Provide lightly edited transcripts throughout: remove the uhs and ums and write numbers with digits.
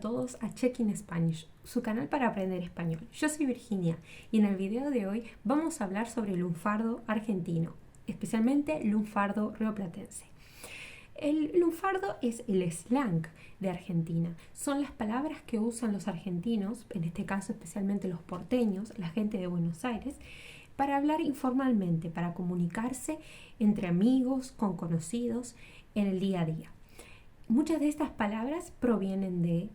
todos a Checking Spanish, su canal para aprender español. Yo soy Virginia y en el video de hoy vamos a hablar sobre el lunfardo argentino, especialmente lunfardo rioplatense. El lunfardo es el slang de Argentina. Son las palabras que usan los argentinos, en este caso especialmente los porteños, la gente de Buenos Aires, para hablar informalmente, para comunicarse entre amigos, con conocidos, en el día a día. Muchas de estas palabras provienen de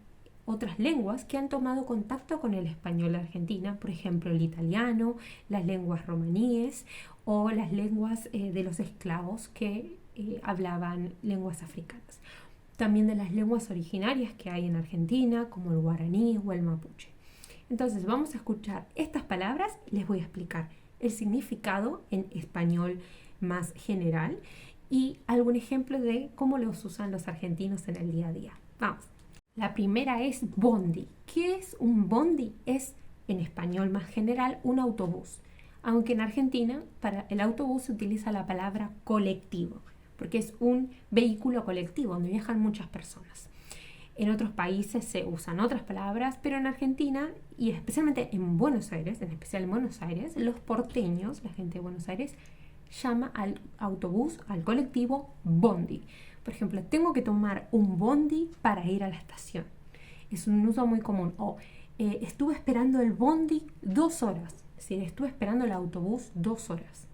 otras lenguas que han tomado contacto con el español de Argentina, por ejemplo el italiano, las lenguas romaníes o las lenguas de los esclavos que hablaban lenguas africanas. También de las lenguas originarias que hay en Argentina, como el guaraní o el mapuche. Entonces vamos a escuchar estas palabras y les voy a explicar el significado en español más general y algún ejemplo de cómo los usan los argentinos en el día a día. Vamos. La primera es bondi. ¿Qué es un bondi? Es, en español más general, un autobús. Aunque en Argentina, para el autobús se utiliza la palabra colectivo, porque es un vehículo colectivo donde viajan muchas personas. En otros países se usan otras palabras, pero en Argentina, y especialmente en Buenos Aires, en especial en Buenos Aires, los porteños, la gente de Buenos Aires, llama al autobús, al colectivo, bondi. Por ejemplo, tengo que tomar un bondi para ir a la estación. Es un uso muy común. O estuve esperando el bondi 2 horas. Es decir, estuve esperando el autobús 2 horas.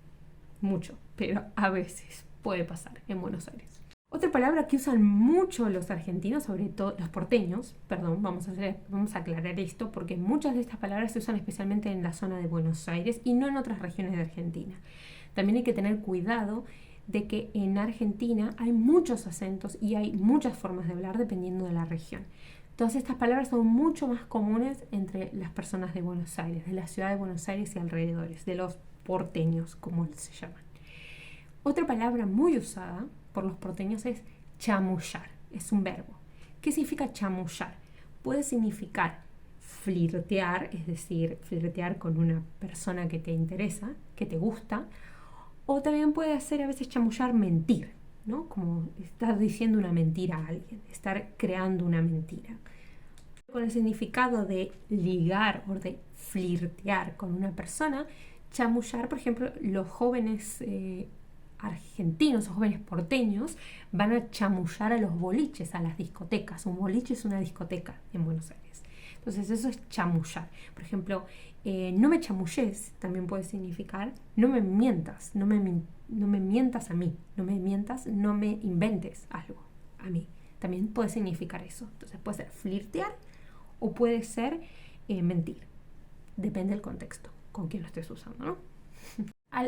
Mucho, pero a veces puede pasar en Buenos Aires. Otra palabra que usan mucho los argentinos, sobre todo los porteños, vamos a aclarar esto, porque muchas de estas palabras se usan especialmente en la zona de Buenos Aires y no en otras regiones de Argentina. También hay que tener cuidado de que en Argentina hay muchos acentos y hay muchas formas de hablar dependiendo de la región. Todas estas palabras son mucho más comunes entre las personas de Buenos Aires, de la ciudad de Buenos Aires y alrededores, de los porteños, como se llaman. Otra palabra muy usada por los porteños es chamullar, es un verbo. ¿Qué significa chamullar? Puede significar flirtear, es decir, flirtear con una persona que te interesa, que te gusta, o también puede hacer a veces chamullar mentir, ¿no? Como estar diciendo una mentira a alguien, estar creando una mentira. Con el significado de ligar o de flirtear con una persona, chamullar, por ejemplo, los jóvenes argentinos o jóvenes porteños van a chamullar a los boliches, a las discotecas. Un boliche es una discoteca en Buenos Aires. Entonces eso es chamullar. Por ejemplo, no me chamulles también puede significar no me mientas, no me mientas a mí, no me mientas, no me inventes algo a mí. También puede significar eso. Entonces puede ser flirtear o puede ser mentir. Depende del contexto con quien lo estés usando, ¿no?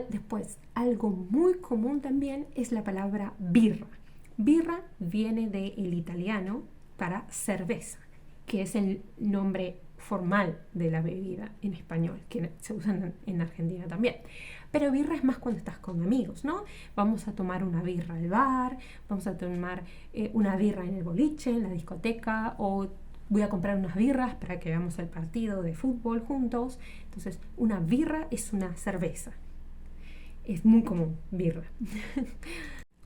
Después, algo muy común también es la palabra birra. Birra viene del italiano para cerveza, que es el nombre formal de la bebida en español, que se usa en Argentina también. Pero birra es más cuando estás con amigos, ¿no? Vamos a tomar una birra al bar, vamos a tomar una birra en el boliche, en la discoteca, o voy a comprar unas birras para que veamos el partido de fútbol juntos. Entonces, una birra es una cerveza. Es muy común, birra.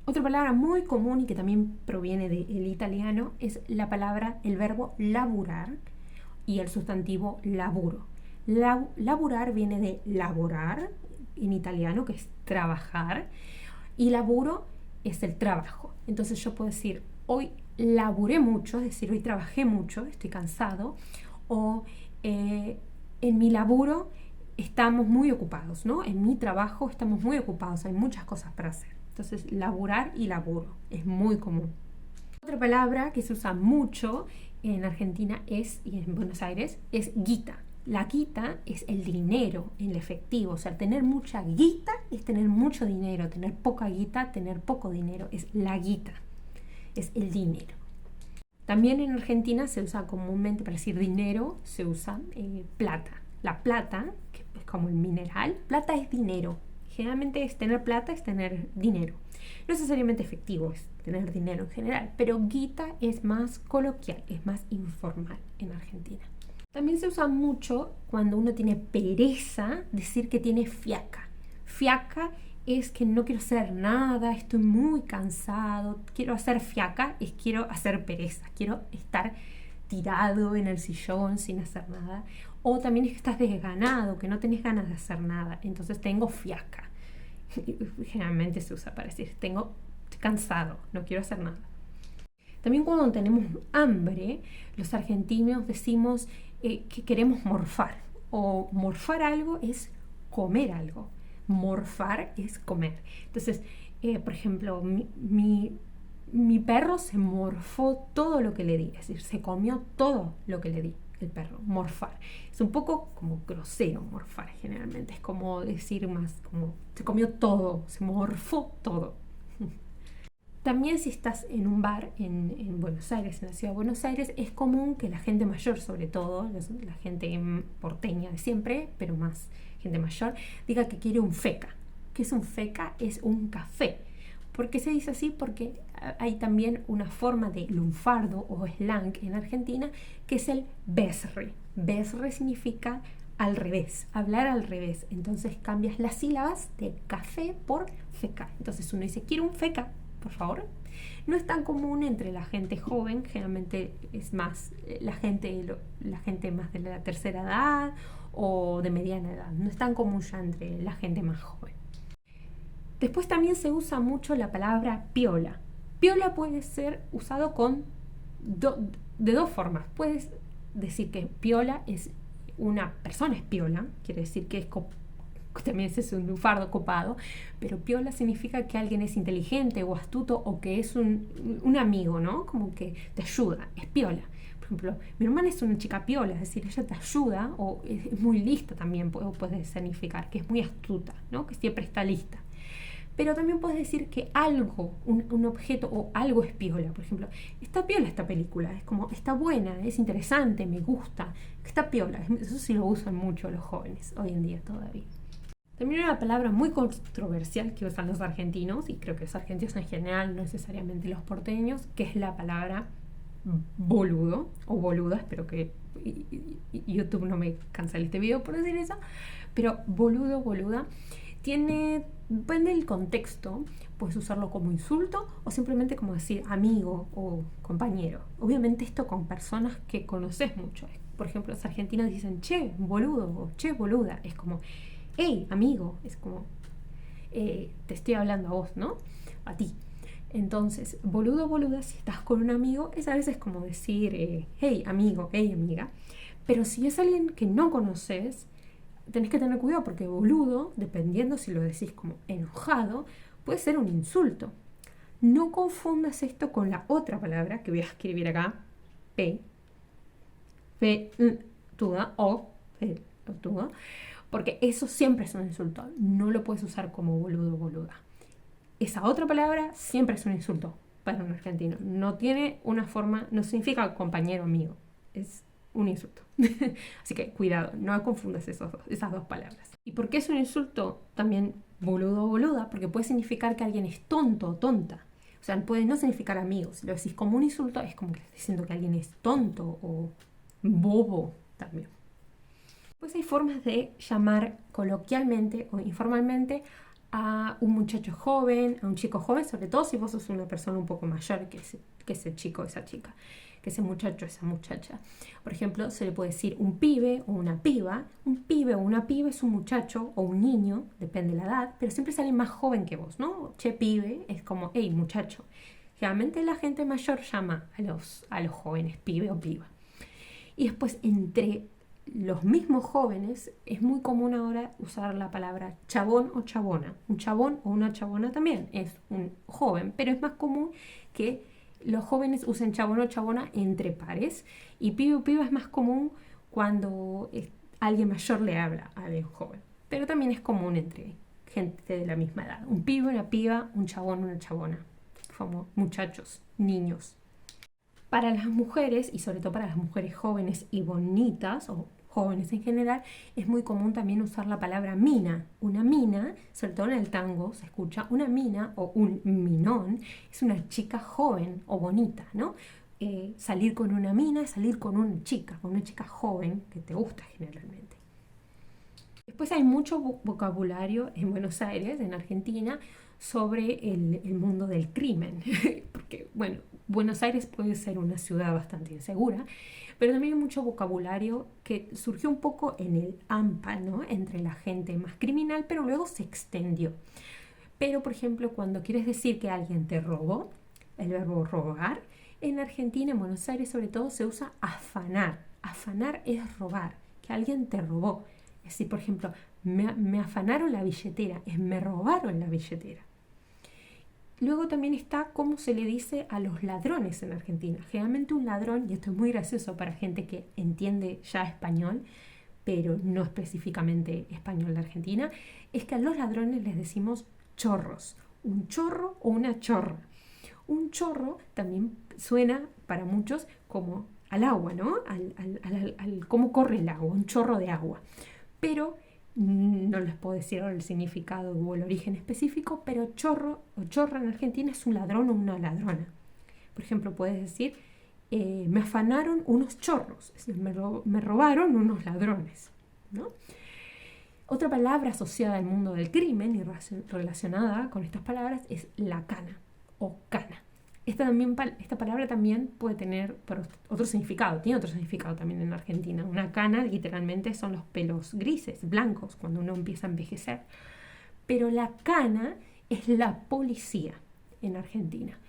Otra palabra muy común y que también proviene del italiano es el verbo laburar y el sustantivo laburo. Laburar viene de laborar en italiano, que es trabajar, y laburo es el trabajo. Entonces yo puedo decir, hoy laburé mucho, es decir, hoy trabajé mucho, estoy cansado, o en mi laburo estamos muy ocupados, ¿no? En mi trabajo estamos muy ocupados, hay muchas cosas para hacer. Entonces, laburar y laburo es muy común. Otra palabra que se usa mucho en Argentina y en Buenos Aires es guita. La guita es el dinero, el efectivo. O sea, tener mucha guita es tener mucho dinero. Tener poca guita, tener poco dinero. Es la guita, es el dinero. También en Argentina se usa comúnmente, para decir dinero, se usa plata. La plata, que es como el mineral, plata es dinero. Generalmente tener plata es tener dinero. No necesariamente efectivo, es tener dinero en general, pero guita es más coloquial, es más informal en Argentina. También se usa mucho cuando uno tiene pereza decir que tiene fiaca. Fiaca es que no quiero hacer nada, estoy muy cansado, quiero hacer fiaca, quiero hacer pereza, quiero estar tirado en el sillón sin hacer nada. O también es que estás desganado, que no tenés ganas de hacer nada. Entonces tengo fiaca. Generalmente se usa para decir, estoy cansado, no quiero hacer nada. También cuando tenemos hambre, los argentinos decimos que queremos morfar. O morfar algo es comer algo. Morfar es comer. Entonces, por ejemplo, mi perro se morfó todo lo que le di. Es decir, se comió todo lo que le di el perro. Morfar. Es un poco como grosero morfar generalmente. Es como decir más, como se comió todo, se morfó todo. También si estás en un bar en Buenos Aires, en la ciudad de Buenos Aires, es común que la gente mayor, sobre todo, la gente porteña de siempre, pero más gente mayor, diga que quiere un feca. ¿Qué es un feca? Es un café. ¿Por qué se dice así? Porque hay también una forma de lunfardo o slang en Argentina que es el besre. Besre significa al revés, hablar al revés. Entonces cambias las sílabas de café por feca. Entonces uno dice, quiero un feca, por favor. No es tan común entre la gente joven, generalmente es más la gente más de la tercera edad o de mediana edad. No es tan común ya entre la gente más joven. Después también se usa mucho la palabra piola. Piola puede ser usado de dos formas. Puedes decir que piola es una persona, es piola, quiere decir que también es un lunfardo copado, pero piola significa que alguien es inteligente o astuto o que es un amigo, ¿no? Como que te ayuda, es piola. Por ejemplo, mi hermana es una chica piola, es decir, ella te ayuda o es muy lista también, puede significar que es muy astuta, ¿no? Que siempre está lista. Pero también puedes decir que algo, un objeto o algo es piola. Por ejemplo, está piola esta película, es como, está buena, es interesante, me gusta, está piola. Eso sí lo usan mucho los jóvenes hoy en día todavía. También una palabra muy controversial que usan los argentinos, y creo que los argentinos en general, no necesariamente los porteños, que es la palabra boludo o boluda. Espero que YouTube no me cancele este video por decir eso, pero boludo, boluda, depende del contexto, puedes usarlo como insulto o simplemente como decir amigo o compañero. Obviamente esto con personas que conoces mucho. Por ejemplo, los argentinos dicen che, boludo o che, boluda. Es como, hey, amigo. Es como, te estoy hablando a vos, ¿no? A ti. Entonces, boludo, boluda, si estás con un amigo, es a veces como decir, hey, amigo, hey, amiga. Pero si es alguien que no conoces, tenés que tener cuidado porque boludo, dependiendo si lo decís como enojado, puede ser un insulto. No confundas esto con la otra palabra que voy a escribir acá, tuda o tuda, porque eso siempre es un insulto. No lo puedes usar como boludo, boluda. Esa otra palabra siempre es un insulto para un argentino. No tiene una forma, no significa compañero, amigo. Es un insulto. Así que cuidado, no confundas esas dos palabras. ¿Y por qué es un insulto también boludo o boluda? Porque puede significar que alguien es tonto o tonta. O sea, puede no significar amigo. Si lo decís como un insulto, es como que estás diciendo que alguien es tonto o bobo también. Pues hay formas de llamar coloquialmente o informalmente a un muchacho joven, a un chico joven, sobre todo si vos sos una persona un poco mayor que ese chico o esa chica, que ese muchacho o esa muchacha. Por ejemplo, se le puede decir un pibe o una piba. Un pibe o una piba es un muchacho o un niño, depende de la edad, pero siempre es alguien más joven que vos, ¿no? Che, pibe, es como, hey, muchacho. Generalmente la gente mayor llama a los jóvenes pibe o piba. Y después, entre los mismos jóvenes, es muy común ahora usar la palabra chabón o chabona. Un chabón o una chabona también es un joven, pero es más común que los jóvenes usen chabón o chabona entre pares, y pibe o piba es más común cuando alguien mayor le habla a alguien joven. Pero también es común entre gente de la misma edad. Un pibe, una piba, un chabón, una chabona. Como muchachos, niños. Para las mujeres, y sobre todo para las mujeres jóvenes y bonitas, o jóvenes en general, es muy común también usar la palabra mina. Una mina, sobre todo en el tango, se escucha una mina o un minón, es una chica joven o bonita, ¿no? Salir con una mina es salir con una chica joven que te gusta generalmente. Después hay mucho vocabulario en Buenos Aires, en Argentina, sobre el mundo del crimen. Porque, bueno, Buenos Aires puede ser una ciudad bastante insegura, pero también hay mucho vocabulario que surgió un poco en el AMPA, ¿no? Entre la gente más criminal, pero luego se extendió. Pero, por ejemplo, cuando quieres decir que alguien te robó, el verbo robar, en Argentina, en Buenos Aires sobre todo, se usa afanar. Afanar es robar, que alguien te robó. Es decir, por ejemplo, me afanaron la billetera, es me robaron la billetera. Luego también está cómo se le dice a los ladrones en Argentina. Generalmente un ladrón, y esto es muy gracioso para gente que entiende ya español, pero no específicamente español de Argentina, es que a los ladrones les decimos chorros, un chorro o una chorra. Un chorro también suena para muchos como al agua, ¿no? Al cómo corre el agua, un chorro de agua. Pero no les puedo decir ahora el significado o el origen específico, pero chorro o chorra en Argentina es un ladrón o una ladrona. Por ejemplo, puedes decir, me afanaron unos chorros, es decir, me robaron unos ladrones, ¿no? Otra palabra asociada al mundo del crimen y relacionada con estas palabras es la cana o cana. Esta palabra también puede tener otro significado, tiene otro significado también en Argentina. Una cana literalmente son los pelos grises, blancos, cuando uno empieza a envejecer. Pero la cana es la policía en Argentina.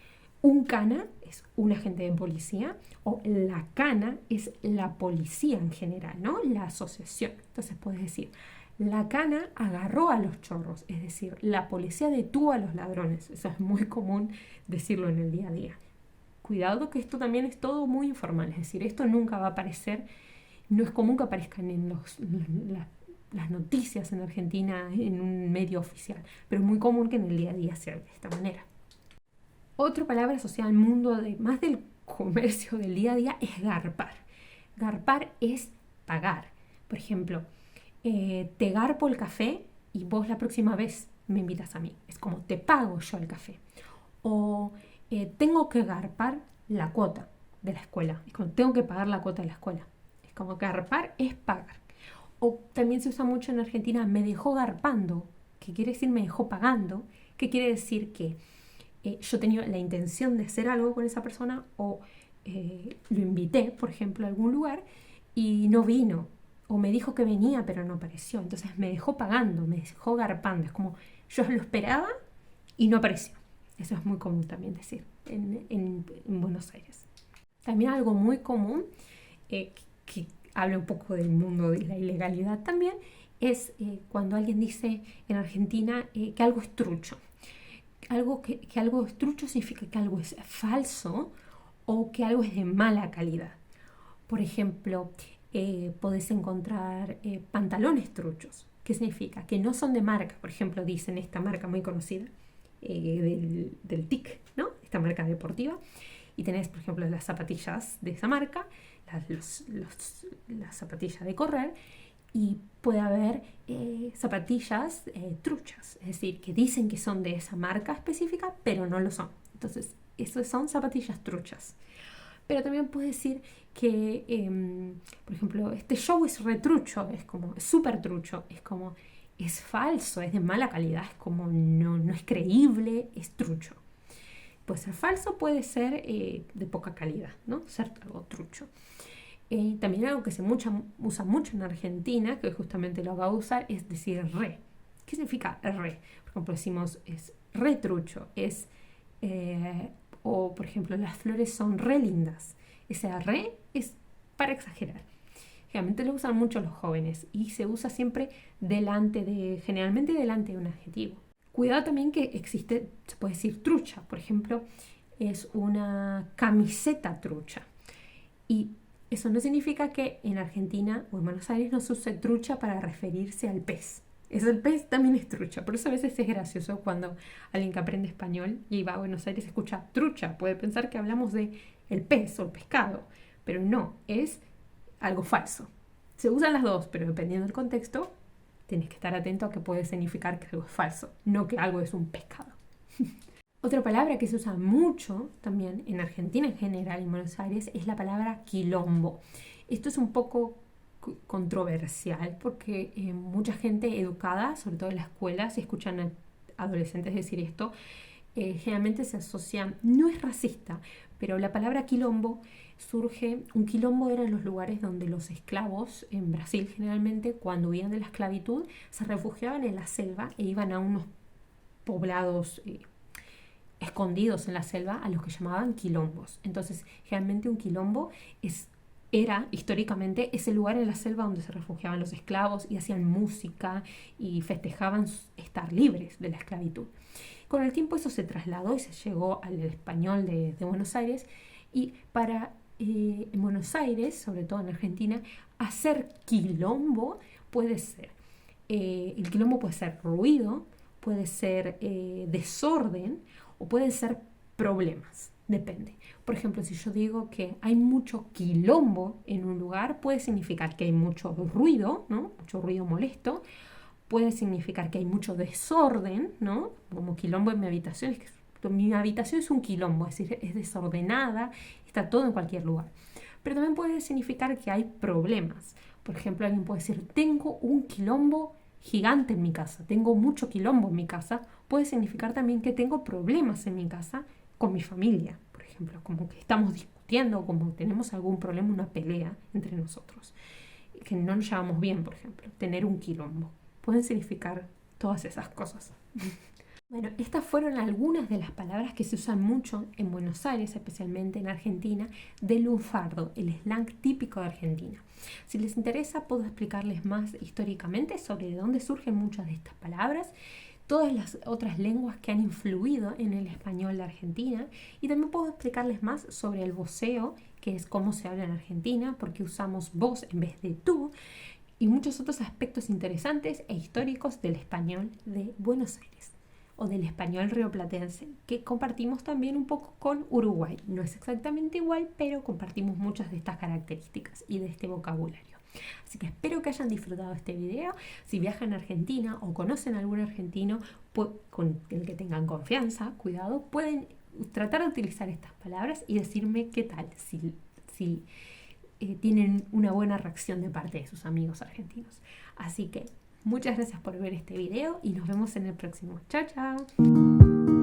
Un cana es un agente de policía o la cana es la policía en general, ¿no? La asociación. Entonces puedes decir, la cana agarró a los chorros, es decir, la policía detuvo a los ladrones. Eso es muy común decirlo en el día a día. Cuidado que esto también es todo muy informal, es decir, esto nunca va a aparecer, no es común que aparezcan en las noticias en Argentina en un medio oficial, pero es muy común que en el día a día sea de esta manera. Otra palabra asociada al mundo más del comercio del día a día es garpar. Garpar es pagar. Por ejemplo, te garpo el café y vos la próxima vez me invitas a mí. Es como te pago yo el café. O tengo que garpar la cuota de la escuela. Es como tengo que pagar la cuota de la escuela. Es como garpar es pagar. O también se usa mucho en Argentina me dejó garpando, que quiere decir me dejó pagando, que quiere decir que yo tenía la intención de hacer algo con esa persona o lo invité, por ejemplo, a algún lugar y no vino. O me dijo que venía, pero no apareció. Entonces me dejó pagando, me dejó garpando. Es como yo lo esperaba y no apareció. Eso es muy común también decir en Buenos Aires. También algo muy común, que habla un poco del mundo de la ilegalidad también, es cuando alguien dice en Argentina que algo es trucho. Que algo es trucho significa que algo es falso o que algo es de mala calidad. Por ejemplo, podés encontrar pantalones truchos. ¿Qué significa? Que no son de marca. Por ejemplo, dicen esta marca muy conocida del TIC, ¿no? Esta marca deportiva. Y tenés, por ejemplo, las zapatillas de esa marca, las zapatillas de correr, y puede haber zapatillas truchas, es decir, que dicen que son de esa marca específica, pero no lo son. Entonces, eso son zapatillas truchas. Pero también puedes decir que, por ejemplo, este show es retrucho, es súper trucho, es falso, es de mala calidad, es como no es creíble, es trucho. Puede ser falso, puede ser de poca calidad, ¿no? Ser algo trucho. También algo que se usa mucho en Argentina, que justamente lo va a usar, es decir re. ¿Qué significa re? Por ejemplo, decimos es re trucho, o por ejemplo, las flores son re lindas. Ese re es para exagerar. Generalmente lo usan mucho los jóvenes y se usa siempre generalmente delante de un adjetivo. Cuidado también que existe, se puede decir trucha, por ejemplo, es una camiseta trucha. Y eso no significa que en Argentina o en Buenos Aires no se use trucha para referirse al pez. El pez también es trucha. Por eso a veces es gracioso cuando alguien que aprende español y va a Buenos Aires escucha trucha. Puede pensar que hablamos de el pez o el pescado, pero no, es algo falso. Se usan las dos, pero dependiendo del contexto, tienes que estar atento a que puede significar que algo es falso, no que algo es un pescado. Otra palabra que se usa mucho también en Argentina en general y en Buenos Aires es la palabra quilombo. Esto es un poco controversial porque mucha gente educada, sobre todo en la escuela, si escuchan a adolescentes decir esto, generalmente se asocia, no es racista, Pero la palabra quilombo surge, un quilombo eran los lugares donde los esclavos, en Brasil generalmente, cuando huían de la esclavitud, se refugiaban en la selva e iban a unos poblados escondidos en la selva a los que llamaban quilombos. Entonces, generalmente un quilombo era históricamente ese lugar en la selva donde se refugiaban los esclavos y hacían música y festejaban estar libres de la esclavitud. Con el tiempo eso se trasladó y se llegó al español de Buenos Aires, y para en Buenos Aires, sobre todo en Argentina, hacer quilombo puede ser, el quilombo puede ser ruido, puede ser desorden o pueden ser problemas, depende. Por ejemplo, si yo digo que hay mucho quilombo en un lugar, puede significar que hay mucho ruido, ¿no? Mucho ruido molesto. Puede significar que hay mucho desorden, ¿no? Como quilombo en mi habitación. Mi habitación es un quilombo, es decir, es desordenada, está todo en cualquier lugar. Pero también puede significar que hay problemas. Por ejemplo, alguien puede decir, tengo un quilombo gigante en mi casa, tengo mucho quilombo en mi casa. Puede significar también que tengo problemas en mi casa con mi familia, por ejemplo, como que estamos discutiendo, como tenemos algún problema, una pelea entre nosotros, que no nos llevamos bien, por ejemplo, tener un quilombo. Pueden significar todas esas cosas. Bueno, estas fueron algunas de las palabras que se usan mucho en Buenos Aires, especialmente en Argentina, del lunfardo, el slang típico de Argentina. Si les interesa, puedo explicarles más históricamente sobre de dónde surgen muchas de estas palabras, todas las otras lenguas que han influido en el español de Argentina, y también puedo explicarles más sobre el voceo, que es cómo se habla en Argentina, porque usamos vos en vez de tú, y muchos otros aspectos interesantes e históricos del español de Buenos Aires o del español rioplatense, que compartimos también un poco con Uruguay. No es exactamente igual, pero compartimos muchas de estas características y de este vocabulario. Así que espero que hayan disfrutado este video. Si viajan a Argentina o conocen a algún argentino con el que tengan confianza, cuidado, pueden tratar de utilizar estas palabras y decirme qué tal, si tienen una buena reacción de parte de sus amigos argentinos. Así que muchas gracias por ver este video y nos vemos en el próximo. Chao, chao.